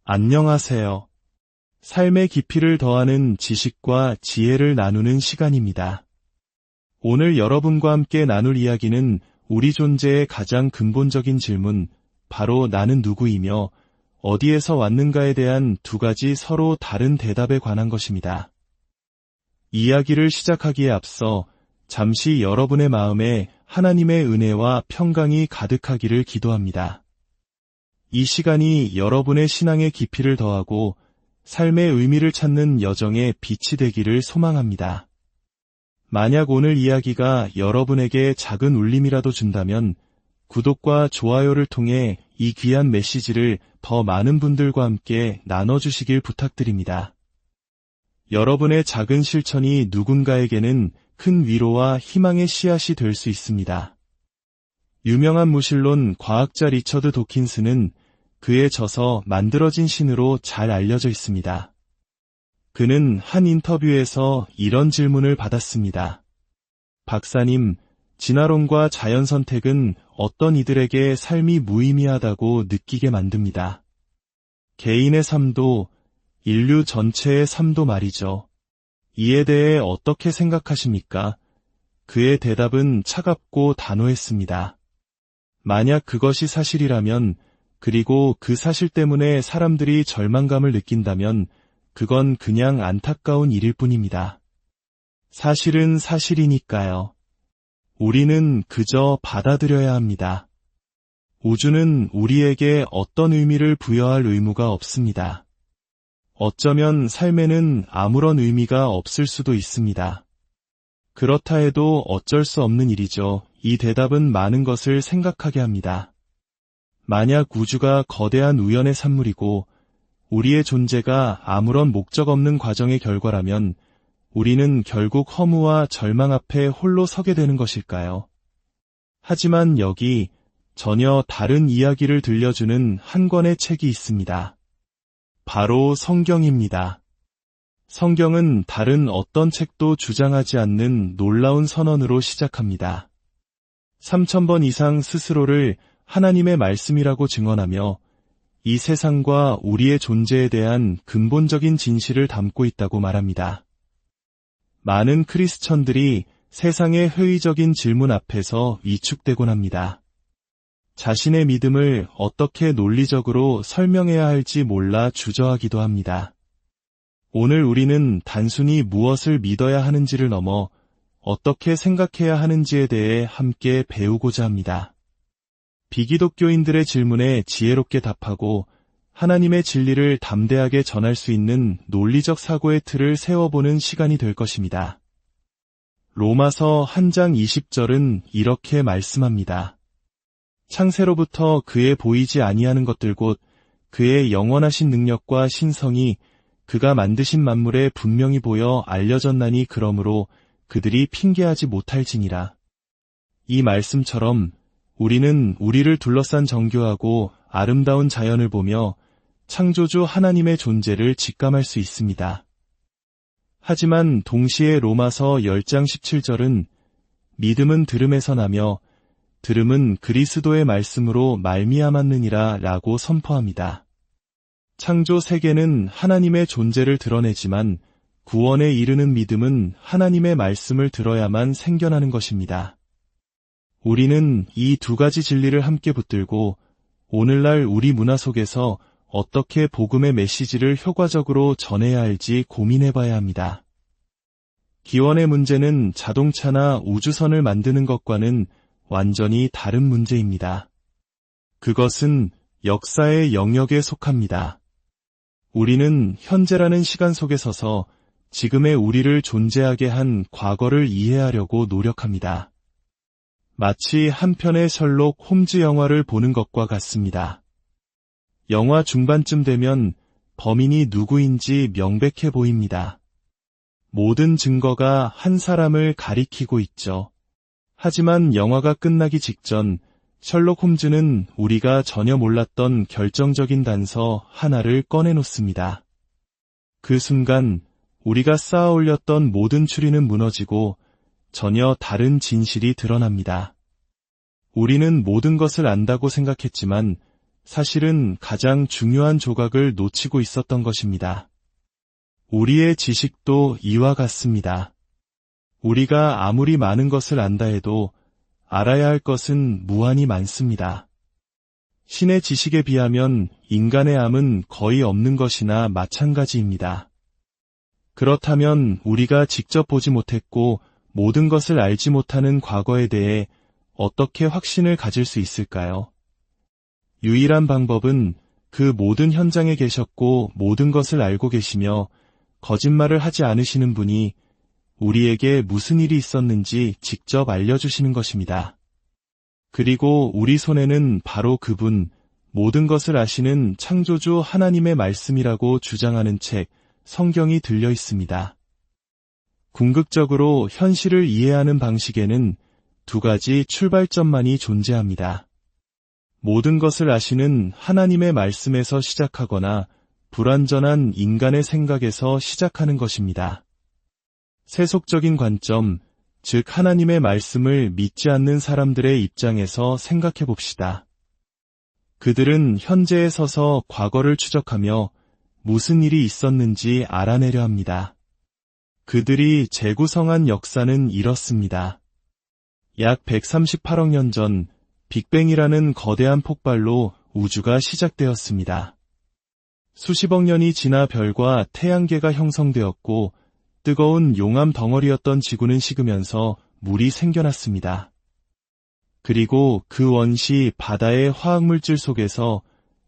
안녕하세요. 삶의 깊이를 더하는 지식과 지혜를 나누는 시간입니다. 오늘 여러분과 함께 나눌 이야기는 우리 존재의 가장 근본적인 질문, 바로 나는 누구이며 어디에서 왔는가에 대한 두 가지 서로 다른 대답에 관한 것입니다. 이야기를 시작하기에 앞서 잠시 여러분의 마음에 하나님의 은혜와 평강이 가득하기를 기도합니다. 이 시간이 여러분의 신앙의 깊이를 더하고 삶의 의미를 찾는 여정의 빛이 되기를 소망합니다. 만약 오늘 이야기가 여러분에게 작은 울림이라도 준다면 구독과 좋아요를 통해 이 귀한 메시지를 더 많은 분들과 함께 나눠주시길 부탁드립니다. 여러분의 작은 실천이 누군가에게는 큰 위로와 희망의 씨앗이 될 수 있습니다. 유명한 무신론 과학자 리처드 도킨스는 그의 저서 만들어진 신으로 잘 알려져 있습니다. 그는 한 인터뷰에서 이런 질문을 받았습니다. 박사님, 진화론과 자연 선택은 어떤 이들에게 삶이 무의미하다고 느끼게 만듭니다. 개인의 삶도, 인류 전체의 삶도 말이죠. 이에 대해 어떻게 생각하십니까? 그의 대답은 차갑고 단호했습니다. 만약 그것이 사실이라면, 그리고 그 사실 때문에 사람들이 절망감을 느낀다면 그건 그냥 안타까운 일일 뿐입니다. 사실은 사실이니까요. 우리는 그저 받아들여야 합니다. 우주는 우리에게 어떤 의미를 부여할 의무가 없습니다. 어쩌면 삶에는 아무런 의미가 없을 수도 있습니다. 그렇다 해도 어쩔 수 없는 일이죠. 이 대답은 많은 것을 생각하게 합니다. 만약 우주가 거대한 우연의 산물이고 우리의 존재가 아무런 목적 없는 과정의 결과라면 우리는 결국 허무와 절망 앞에 홀로 서게 되는 것일까요? 하지만 여기 전혀 다른 이야기를 들려주는 한 권의 책이 있습니다. 바로 성경입니다. 성경은 다른 어떤 책도 주장하지 않는 놀라운 선언으로 시작합니다. 3000번 이상 스스로를 하나님의 말씀이라고 증언하며 이 세상과 우리의 존재에 대한 근본적인 진실을 담고 있다고 말합니다. 많은 크리스천들이 세상의 회의적인 질문 앞에서 위축되곤 합니다. 자신의 믿음을 어떻게 논리적으로 설명해야 할지 몰라 주저하기도 합니다. 오늘 우리는 단순히 무엇을 믿어야 하는지를 넘어 어떻게 생각해야 하는지에 대해 함께 배우고자 합니다. 비기독교인들의 질문에 지혜롭게 답하고 하나님의 진리를 담대하게 전할 수 있는 논리적 사고의 틀을 세워보는 시간이 될 것입니다. 로마서 1장 20절은 이렇게 말씀합니다. 창세로부터 그의 보이지 아니하는 것들 곧 그의 영원하신 능력과 신성이 그가 만드신 만물에 분명히 보여 알려졌나니 그러므로 그들이 핑계하지 못할지니라. 이 말씀처럼 우리는 우리를 둘러싼 정교하고 아름다운 자연을 보며 창조주 하나님의 존재를 직감할 수 있습니다. 하지만 동시에 로마서 10장 17절은 믿음은 들음에서 나며 들음은 그리스도의 말씀으로 말미암았느니라 라고 선포합니다. 창조 세계는 하나님의 존재를 드러내지만 구원에 이르는 믿음은 하나님의 말씀을 들어야만 생겨나는 것입니다. 우리는 이 두 가지 진리를 함께 붙들고 오늘날 우리 문화 속에서 어떻게 복음의 메시지를 효과적으로 전해야 할지 고민해봐야 합니다. 기원의 문제는 자동차나 우주선을 만드는 것과는 완전히 다른 문제입니다. 그것은 역사의 영역에 속합니다. 우리는 현재라는 시간 속에 서서 지금의 우리를 존재하게 한 과거를 이해하려고 노력합니다. 마치 한 편의 셜록 홈즈 영화를 보는 것과 같습니다. 영화 중반쯤 되면 범인이 누구인지 명백해 보입니다. 모든 증거가 한 사람을 가리키고 있죠. 하지만 영화가 끝나기 직전 셜록 홈즈는 우리가 전혀 몰랐던 결정적인 단서 하나를 꺼내놓습니다. 그 순간 우리가 쌓아 올렸던 모든 추리는 무너지고 전혀 다른 진실이 드러납니다. 우리는 모든 것을 안다고 생각했지만 사실은 가장 중요한 조각을 놓치고 있었던 것입니다. 우리의 지식도 이와 같습니다. 우리가 아무리 많은 것을 안다 해도 알아야 할 것은 무한히 많습니다. 신의 지식에 비하면 인간의 암은 거의 없는 것이나 마찬가지입니다. 그렇다면 우리가 직접 보지 못했고 모든 것을 알지 못하는 과거에 대해 어떻게 확신을 가질 수 있을까요? 유일한 방법은 그 모든 현장에 계셨고 모든 것을 알고 계시며 거짓말을 하지 않으시는 분이 우리에게 무슨 일이 있었는지 직접 알려주시는 것입니다. 그리고 우리 손에는 바로 그분, 모든 것을 아시는 창조주 하나님의 말씀이라고 주장하는 책, 성경이 들려 있습니다. 궁극적으로 현실을 이해하는 방식에는 두 가지 출발점만이 존재합니다. 모든 것을 아시는 하나님의 말씀에서 시작하거나 불완전한 인간의 생각에서 시작하는 것입니다. 세속적인 관점, 즉 하나님의 말씀을 믿지 않는 사람들의 입장에서 생각해 봅시다. 그들은 현재에 서서 과거를 추적하며 무슨 일이 있었는지 알아내려 합니다. 그들이 재구성한 역사는 이렇습니다. 약 138억 년 전 빅뱅이라는 거대한 폭발로 우주가 시작되었습니다. 수십억 년이 지나 별과 태양계가 형성되었고 뜨거운 용암 덩어리였던 지구는 식으면서 물이 생겨났습니다. 그리고 그 원시 바다의 화학물질 속에서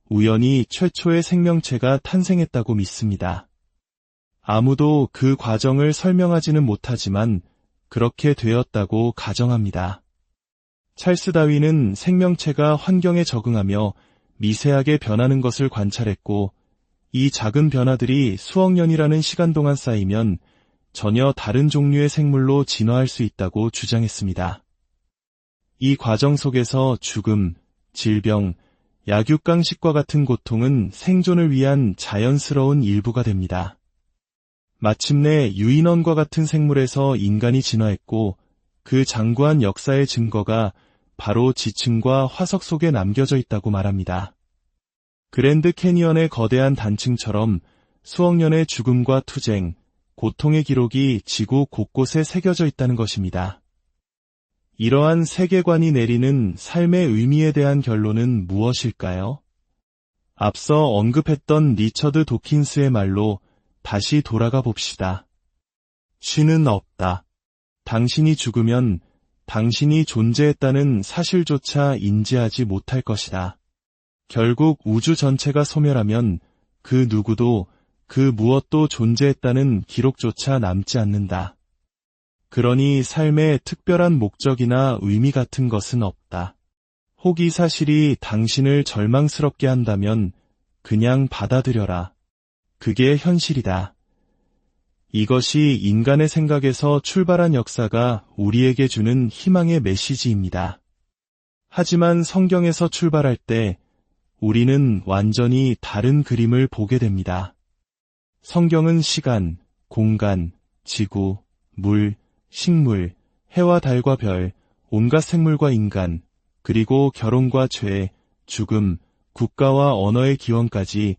우연히 최초의 생명체가 탄생했다고 믿습니다. 아무도 그 과정을 설명하지는 못하지만 그렇게 되었다고 가정합니다. 찰스 다윈은 생명체가 환경에 적응하며 미세하게 변하는 것을 관찰했고 이 작은 변화들이 수억 년이라는 시간 동안 쌓이면 전혀 다른 종류의 생물로 진화할 수 있다고 주장했습니다. 이 과정 속에서 죽음, 질병, 약육강식과 같은 고통은 생존을 위한 자연스러운 일부가 됩니다. 마침내 유인원과 같은 생물에서 인간이 진화했고 그 장구한 역사의 증거가 바로 지층과 화석 속에 남겨져 있다고 말합니다. 그랜드 캐니언의 거대한 단층처럼 수억 년의 죽음과 투쟁, 고통의 기록이 지구 곳곳에 새겨져 있다는 것입니다. 이러한 세계관이 내리는 삶의 의미에 대한 결론은 무엇일까요? 앞서 언급했던 리처드 도킨스의 말로 다시 돌아가 봅시다. 신은 없다. 당신이 죽으면 당신이 존재했다는 사실조차 인지하지 못할 것이다. 결국 우주 전체가 소멸하면 그 누구도 그 무엇도 존재했다는 기록조차 남지 않는다. 그러니 삶에 특별한 목적이나 의미 같은 것은 없다. 혹 이 사실이 당신을 절망스럽게 한다면 그냥 받아들여라. 그게 현실이다. 이것이 인간의 생각에서 출발한 역사가 우리에게 주는 희망의 메시지입니다. 하지만 성경에서 출발할 때 우리는 완전히 다른 그림을 보게 됩니다. 성경은 시간, 공간, 지구, 물, 식물, 해와 달과 별, 온갖 생물과 인간, 그리고 결혼과 죄, 죽음, 국가와 언어의 기원까지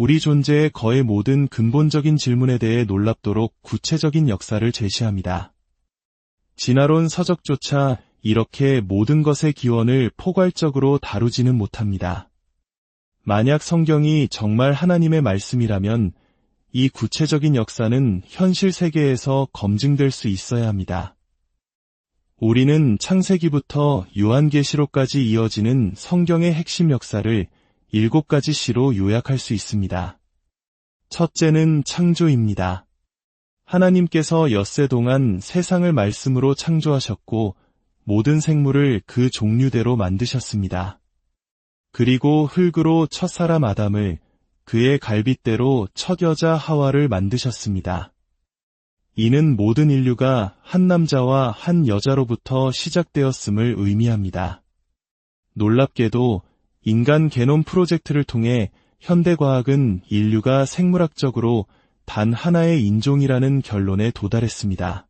우리 존재의 거의 모든 근본적인 질문에 대해 놀랍도록 구체적인 역사를 제시합니다. 진화론 서적조차 이렇게 모든 것의 기원을 포괄적으로 다루지는 못합니다. 만약 성경이 정말 하나님의 말씀이라면 이 구체적인 역사는 현실 세계에서 검증될 수 있어야 합니다. 우리는 창세기부터 요한계시록까지 이어지는 성경의 핵심 역사를 7가지 시로 요약할 수 있습니다. 첫째는 창조입니다. 하나님께서 엿새 동안 세상을 말씀으로 창조하셨고 모든 생물을 그 종류대로 만드셨습니다. 그리고 흙으로 첫사람 아담을, 그의 갈빗대로 첫 여자 하와를 만드셨습니다. 이는 모든 인류가 한 남자와 한 여자로부터 시작되었음을 의미합니다. 놀랍게도 인간 게놈 프로젝트를 통해 현대과학은 인류가 생물학적으로 단 하나의 인종이라는 결론에 도달했습니다.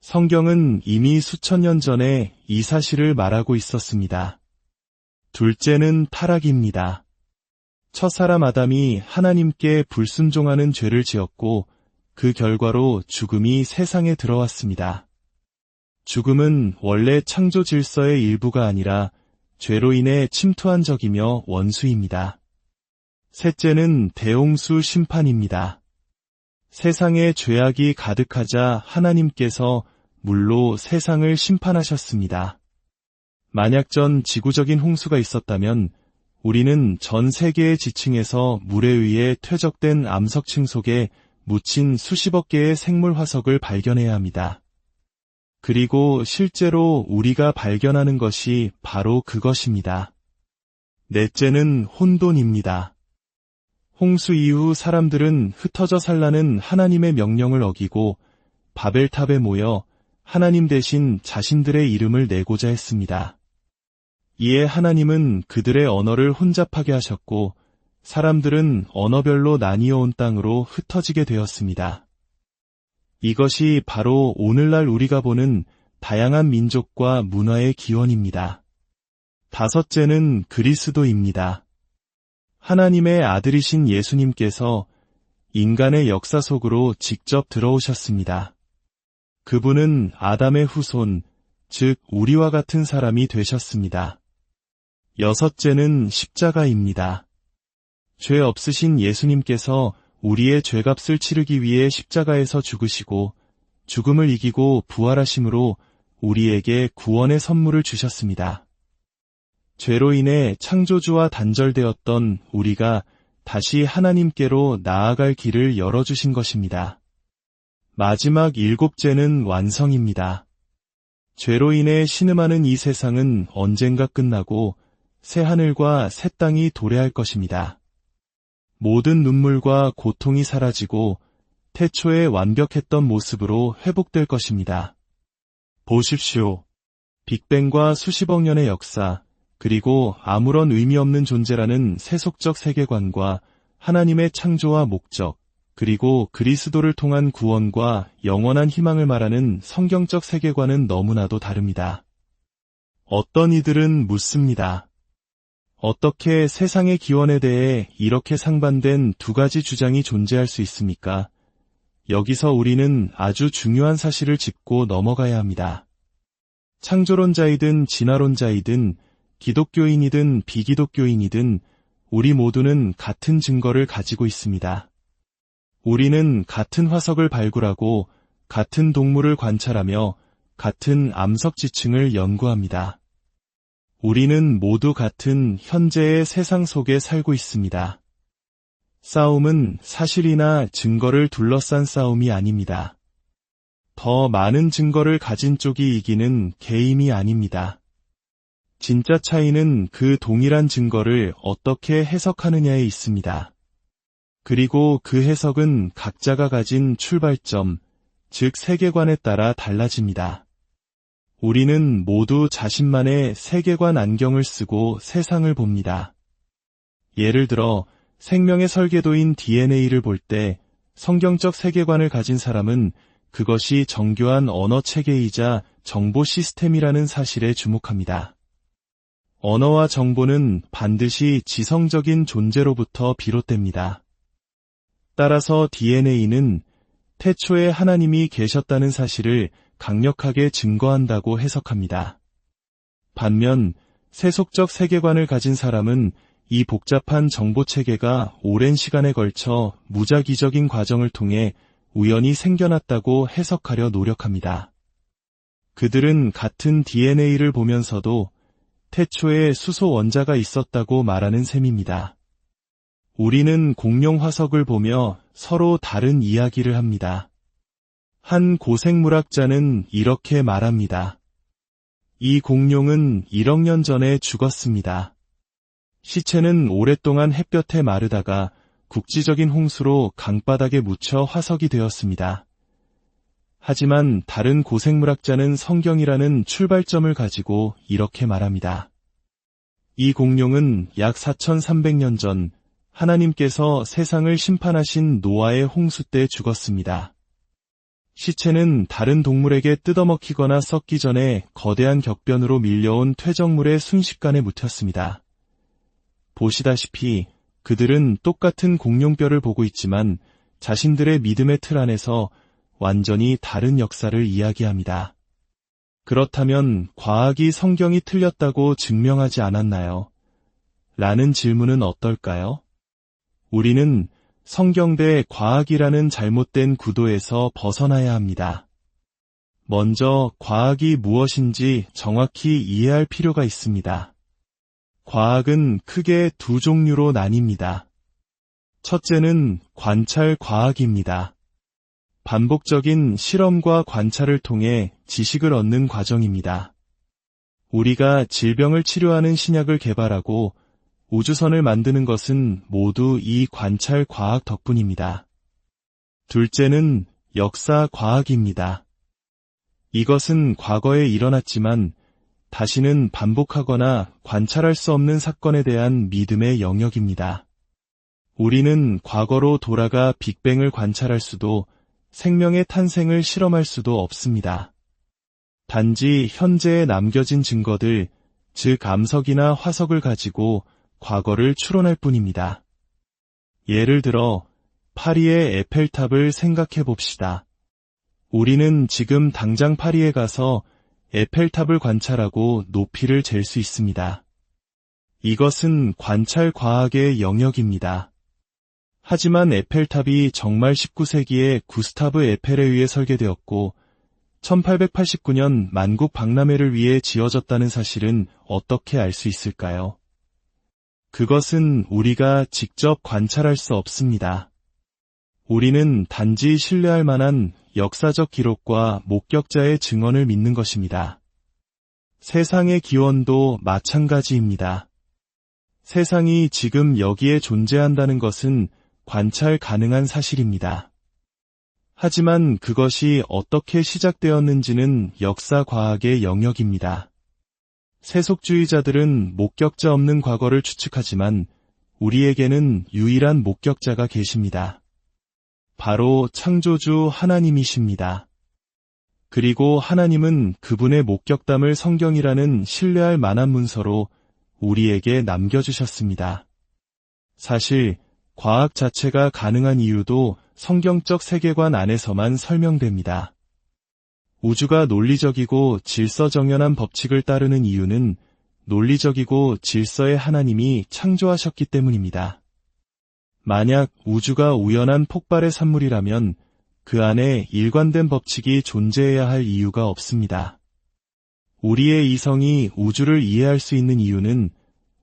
성경은 이미 수천 년 전에 이 사실을 말하고 있었습니다. 둘째는 타락입니다. 첫사람 아담이 하나님께 불순종하는 죄를 지었고 그 결과로 죽음이 세상에 들어왔습니다. 죽음은 원래 창조 질서의 일부가 아니라 죄로 인해 침투한 적이며 원수입니다. 셋째는 대홍수 심판입니다. 세상에 죄악이 가득하자 하나님께서 물로 세상을 심판하셨습니다. 만약 전 지구적인 홍수가 있었다면 우리는 전 세계의 지층에서 물에 의해 퇴적된 암석층 속에 묻힌 수십억 개의 생물 화석을 발견해야 합니다. 그리고 실제로 우리가 발견하는 것이 바로 그것입니다. 넷째는 혼돈입니다. 홍수 이후 사람들은 흩어져 살라는 하나님의 명령을 어기고 바벨탑에 모여 하나님 대신 자신들의 이름을 내고자 했습니다. 이에 하나님은 그들의 언어를 혼잡하게 하셨고 사람들은 언어별로 나뉘어 온 땅으로 흩어지게 되었습니다. 이것이 바로 오늘날 우리가 보는 다양한 민족과 문화의 기원입니다. 다섯째는 그리스도입니다. 하나님의 아들이신 예수님께서 인간의 역사 속으로 직접 들어오셨습니다. 그분은 아담의 후손, 즉 우리와 같은 사람이 되셨습니다. 여섯째는 십자가입니다. 죄 없으신 예수님께서 우리의 죄값을 치르기 위해 십자가에서 죽으시고 죽음을 이기고 부활하심으로 우리에게 구원의 선물을 주셨습니다. 죄로 인해 창조주와 단절되었던 우리가 다시 하나님께로 나아갈 길을 열어주신 것입니다. 마지막 일곱째는 완성입니다. 죄로 인해 신음하는 이 세상은 언젠가 끝나고 새 하늘과 새 땅이 도래할 것입니다. 모든 눈물과 고통이 사라지고 태초에 완벽했던 모습으로 회복될 것입니다. 보십시오. 빅뱅과 수십억 년의 역사, 그리고 아무런 의미 없는 존재라는 세속적 세계관과 하나님의 창조와 목적, 그리고 그리스도를 통한 구원과 영원한 희망을 말하는 성경적 세계관은 너무나도 다릅니다. 어떤 이들은 묻습니다. 어떻게 세상의 기원에 대해 이렇게 상반된 두 가지 주장이 존재할 수 있습니까? 여기서 우리는 아주 중요한 사실을 짚고 넘어가야 합니다. 창조론자이든 진화론자이든 기독교인이든 비기독교인이든 우리 모두는 같은 증거를 가지고 있습니다. 우리는 같은 화석을 발굴하고 같은 동물을 관찰하며 같은 암석 지층을 연구합니다. 우리는 모두 같은 현재의 세상 속에 살고 있습니다. 싸움은 사실이나 증거를 둘러싼 싸움이 아닙니다. 더 많은 증거를 가진 쪽이 이기는 게임이 아닙니다. 진짜 차이는 그 동일한 증거를 어떻게 해석하느냐에 있습니다. 그리고 그 해석은 각자가 가진 출발점, 즉 세계관에 따라 달라집니다. 우리는 모두 자신만의 세계관 안경을 쓰고 세상을 봅니다. 예를 들어 생명의 설계도인 DNA를 볼 때 성경적 세계관을 가진 사람은 그것이 정교한 언어 체계이자 정보 시스템이라는 사실에 주목합니다. 언어와 정보는 반드시 지성적인 존재로부터 비롯됩니다. 따라서 DNA는 태초에 하나님이 계셨다는 사실을 강력하게 증거한다고 해석합니다. 반면 세속적 세계관을 가진 사람은 이 복잡한 정보체계가 오랜 시간에 걸쳐 무작위적인 과정을 통해 우연히 생겨났다고 해석하려 노력합니다. 그들은 같은 DNA를 보면서도 태초에 수소 원자가 있었다고 말하는 셈입니다. 우리는 공룡 화석을 보며 서로 다른 이야기를 합니다. 한 고생물학자는 이렇게 말합니다. 이 공룡은 1억 년 전에 죽었습니다. 시체는 오랫동안 햇볕에 마르다가 국지적인 홍수로 강바닥에 묻혀 화석이 되었습니다. 하지만 다른 고생물학자는 성경이라는 출발점을 가지고 이렇게 말합니다. 이 공룡은 약 4300년 전 하나님께서 세상을 심판하신 노아의 홍수 때 죽었습니다. 시체는 다른 동물에게 뜯어먹히거나 썩기 전에 거대한 격변으로 밀려온 퇴적물에 순식간에 묻혔습니다. 보시다시피 그들은 똑같은 공룡뼈를 보고 있지만 자신들의 믿음의 틀 안에서 완전히 다른 역사를 이야기합니다. 그렇다면 과학이 성경이 틀렸다고 증명하지 않았나요? 라는 질문은 어떨까요? 우리는 성경 대 과학이라는 잘못된 구도에서 벗어나야 합니다. 먼저 과학이 무엇인지 정확히 이해할 필요가 있습니다. 과학은 크게 두 종류로 나뉩니다. 첫째는 관찰 과학입니다. 반복적인 실험과 관찰을 통해 지식을 얻는 과정입니다. 우리가 질병을 치료하는 신약을 개발하고 우주선을 만드는 것은 모두 이 관찰 과학 덕분입니다. 둘째는 역사 과학입니다. 이것은 과거에 일어났지만 다시는 반복하거나 관찰할 수 없는 사건에 대한 믿음의 영역입니다. 우리는 과거로 돌아가 빅뱅을 관찰할 수도 생명의 탄생을 실험할 수도 없습니다. 단지 현재에 남겨진 증거들, 즉 암석이나 화석을 가지고 과거를 추론할 뿐입니다. 예를 들어 파리의 에펠탑을 생각해 봅시다. 우리는 지금 당장 파리에 가서 에펠탑을 관찰하고 높이를 잴 수 있습니다. 이것은 관찰 과학의 영역입니다. 하지만 에펠탑이 정말 19세기에 구스타브 에펠에 의해 설계되었고 1889년 만국 박람회를 위해 지어졌다는 사실은 어떻게 알 수 있을까요? 그것은 우리가 직접 관찰할 수 없습니다. 우리는 단지 신뢰할 만한 역사적 기록과 목격자의 증언을 믿는 것입니다. 세상의 기원도 마찬가지입니다. 세상이 지금 여기에 존재한다는 것은 관찰 가능한 사실입니다. 하지만 그것이 어떻게 시작되었는지는 역사 과학의 영역입니다. 세속주의자들은 목격자 없는 과거를 추측하지만 우리에게는 유일한 목격자가 계십니다. 바로 창조주 하나님이십니다. 그리고 하나님은 그분의 목격담을 성경이라는 신뢰할 만한 문서로 우리에게 남겨주셨습니다. 사실 과학 자체가 가능한 이유도 성경적 세계관 안에서만 설명됩니다. 우주가 논리적이고 질서정연한 법칙을 따르는 이유는 논리적이고 질서의 하나님이 창조하셨기 때문입니다. 만약 우주가 우연한 폭발의 산물이라면 그 안에 일관된 법칙이 존재해야 할 이유가 없습니다. 우리의 이성이 우주를 이해할 수 있는 이유는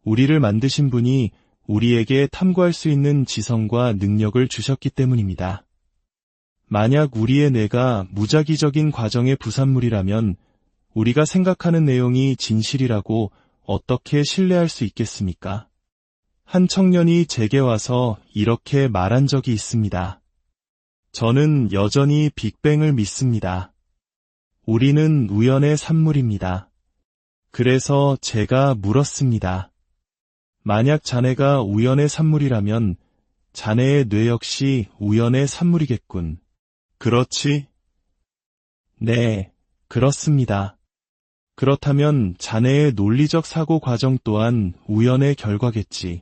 우리를 만드신 분이 우리에게 탐구할 수 있는 지성과 능력을 주셨기 때문입니다. 만약 우리의 뇌가 무작위적인 과정의 부산물이라면 우리가 생각하는 내용이 진실이라고 어떻게 신뢰할 수 있겠습니까? 한 청년이 제게 와서 이렇게 말한 적이 있습니다. 저는 여전히 빅뱅을 믿습니다. 우리는 우연의 산물입니다. 그래서 제가 물었습니다. 만약 자네가 우연의 산물이라면 자네의 뇌 역시 우연의 산물이겠군. 그렇지? 네, 그렇습니다. 그렇다면 자네의 논리적 사고 과정 또한 우연의 결과겠지.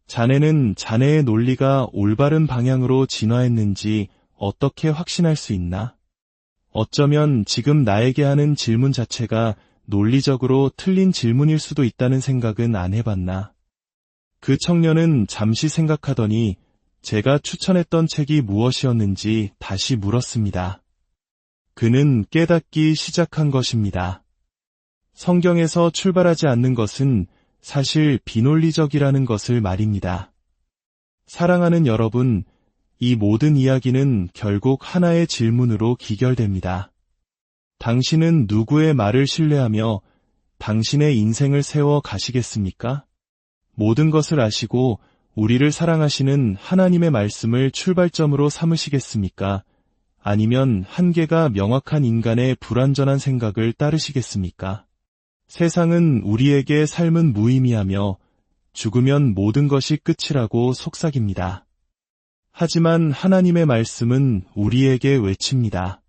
자네는 자네의 논리가 올바른 방향으로 진화했는지 어떻게 확신할 수 있나? 어쩌면 지금 나에게 하는 질문 자체가 논리적으로 틀린 질문일 수도 있다는 생각은 안 해봤나? 그 청년은 잠시 생각하더니 제가 추천했던 책이 무엇이었는지 다시 물었습니다. 그는 깨닫기 시작한 것입니다. 성경에서 출발하지 않는 것은 사실 비논리적이라는 것을 말입니다. 사랑하는 여러분, 이 모든 이야기는 결국 하나의 질문으로 기결됩니다. 당신은 누구의 말을 신뢰하며 당신의 인생을 세워 가시겠습니까? 모든 것을 아시고 우리를 사랑하시는 하나님의 말씀을 출발점으로 삼으시겠습니까? 아니면 한계가 명확한 인간의 불완전한 생각을 따르시겠습니까? 세상은 우리에게 삶은 무의미하며 죽으면 모든 것이 끝이라고 속삭입니다. 하지만 하나님의 말씀은 우리에게 외칩니다.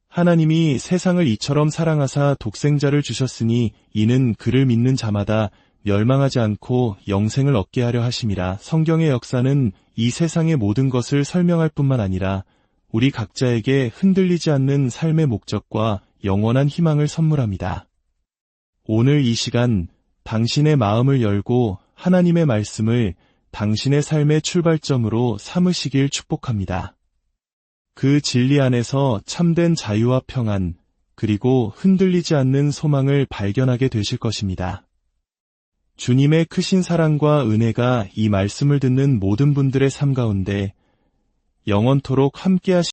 하나님이 세상을 이처럼 사랑하사 독생자를 주셨으니 이는 그를 믿는 자마다 멸망하지 않고 영생을 얻게 하려 하심이라. 성경의 역사는 이 세상의 모든 것을 설명할 뿐만 아니라 우리 각자에게 흔들리지 않는 삶의 목적과 영원한 희망을 선물합니다. 오늘 이 시간 당신의 마음을 열고 하나님의 말씀을 당신의 삶의 출발점으로 삼으시길 축복합니다. 그 진리 안에서 참된 자유와 평안, 그리고 흔들리지 않는 소망을 발견하게 되실 것입니다. 주님의 크신 사랑과 은혜가 이 말씀을 듣는 모든 분들의 삶 가운데 영원토록 함께하시